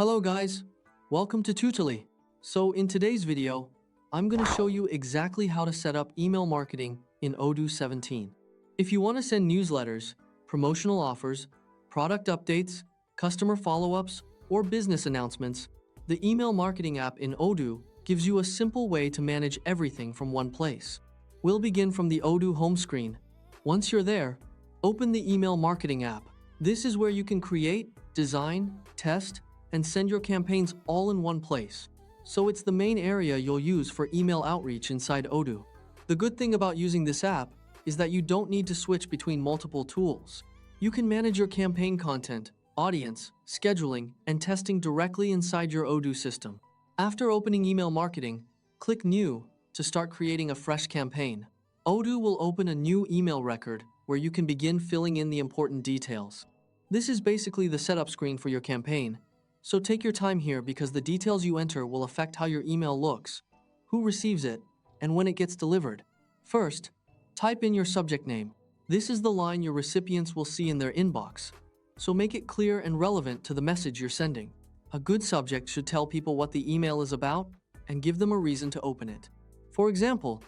Hello guys, welcome to Tutorly. So in today's video, I'm going to show you exactly how to set up email marketing in Odoo 17. If you want to send newsletters, promotional offers, product updates, customer follow-ups, or business announcements, the email marketing app in Odoo gives you a simple way to manage everything from one place. We'll begin from the Odoo home screen. Once you're there, open the email marketing app. This is where you can create, design, test, and send your campaigns all in one place. So it's the main area you'll use for email outreach inside Odoo. The good thing about using this app is that you don't need to switch between multiple tools. You can manage your campaign content, audience, scheduling, and testing directly inside your Odoo system. After opening email marketing, click New to start creating a fresh campaign. Odoo will open a new email record where you can begin filling in the important details. This is basically the setup screen for your campaign, so take your time here because the details you enter will affect how your email looks, who receives it, and when it gets delivered. First, type in your subject name. This is the line your recipients will see in their inbox, so make it clear and relevant to the message you're sending. A good subject should tell people what the email is about and give them a reason to open it. For example,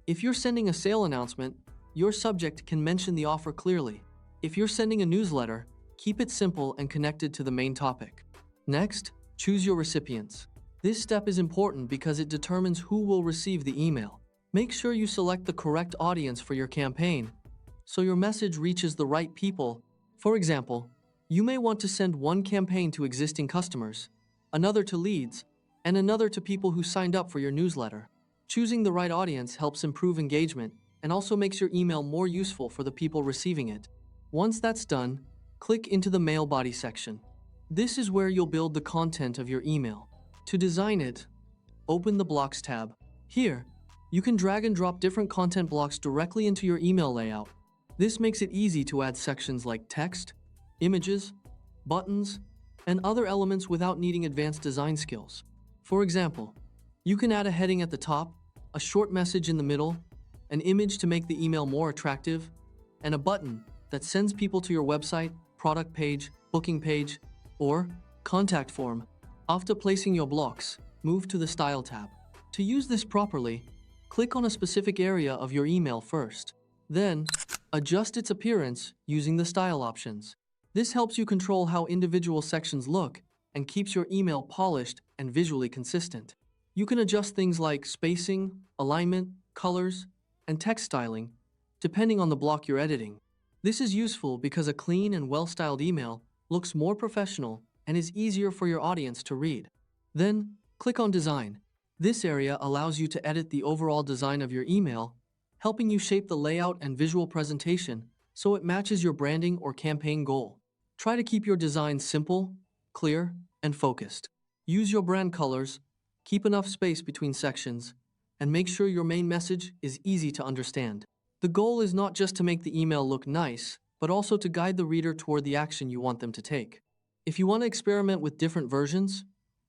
if you're sending a sale announcement, your subject can mention the offer clearly. If you're sending a newsletter, keep it simple and connected to the main topic. Next, choose your recipients. This step is important because it determines who will receive the email. Make sure you select the correct audience for your campaign so your message reaches the right people. For example, you may want to send one campaign to existing customers, another to leads, and another to people who signed up for your newsletter. Choosing the right audience helps improve engagement and also makes your email more useful for the people receiving it. Once that's done, click into the mail body section. This is where you'll build the content of your email. To design it, open the Blocks tab. Here, you can drag and drop different content blocks directly into your email layout. This makes it easy to add sections like text, images, buttons, and other elements without needing advanced design skills. For example, you can add a heading at the top, a short message in the middle, an image to make the email more attractive, and a button that sends people to your website, product page, booking page, or contact form. After placing your blocks, move to the Style tab. To use this properly, click on a specific area of your email first. Then, adjust its appearance using the Style options. This helps you control how individual sections look and keeps your email polished and visually consistent. You can adjust things like spacing, alignment, colors, and text styling, depending on the block you're editing. This is useful because a clean and well-styled email looks more professional and is easier for your audience to read. Then, click on Design. This area allows you to edit the overall design of your email, helping you shape the layout and visual presentation so it matches your branding or campaign goal. Try to keep your design simple, clear, and focused. Use your brand colors, keep enough space between sections, and make sure your main message is easy to understand. The goal is not just to make the email look nice, but also to guide the reader toward the action you want them to take. If you want to experiment with different versions,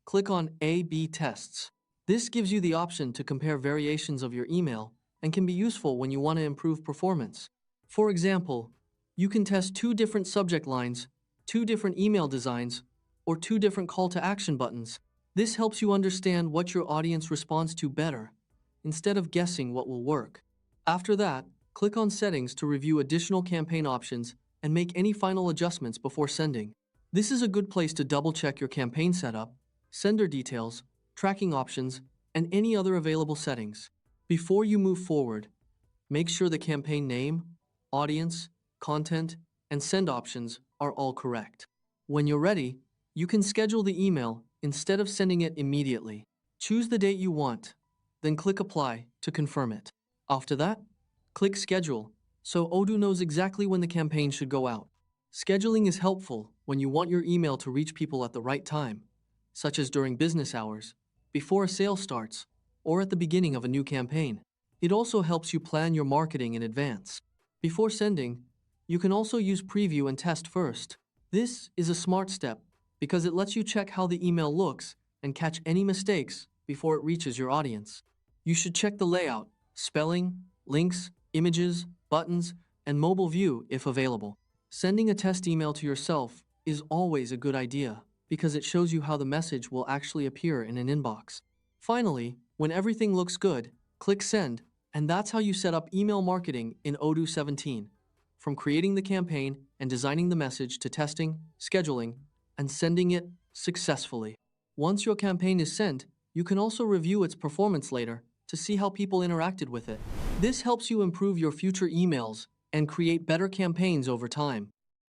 click on A/B tests. This gives you the option to compare variations of your email and can be useful when you want to improve performance. For example, you can test 2 different subject lines, 2 different email designs, or 2 different call to action buttons. This helps you understand what your audience responds to better, instead of guessing what will work. After that, click on Settings to review additional campaign options and make any final adjustments before sending. This is a good place to double-check your campaign setup, sender details, tracking options, and any other available settings. Before you move forward, make sure the campaign name, audience, content, and send options are all correct. When you're ready, you can schedule the email instead of sending it immediately. Choose the date you want, then click Apply to confirm it. After that, click Schedule, so Odoo knows exactly when the campaign should go out. Scheduling is helpful when you want your email to reach people at the right time, such as during business hours, before a sale starts, or at the beginning of a new campaign. It also helps you plan your marketing in advance. Before sending, you can also use Preview and Test first. This is a smart step because it lets you check how the email looks and catch any mistakes before it reaches your audience. You should check the layout, spelling, links, images, buttons, and mobile view if available. Sending a test email to yourself is always a good idea. because it shows you how the message will actually appear in an inbox. Finally, when everything looks good, click Send, and that's how you set up email marketing in Odoo 17. From creating the campaign and designing the message to testing, scheduling, and sending it successfully. Once your campaign is sent, you can also review its performance later to see how people interacted with it. This helps you improve your future emails and create better campaigns over time.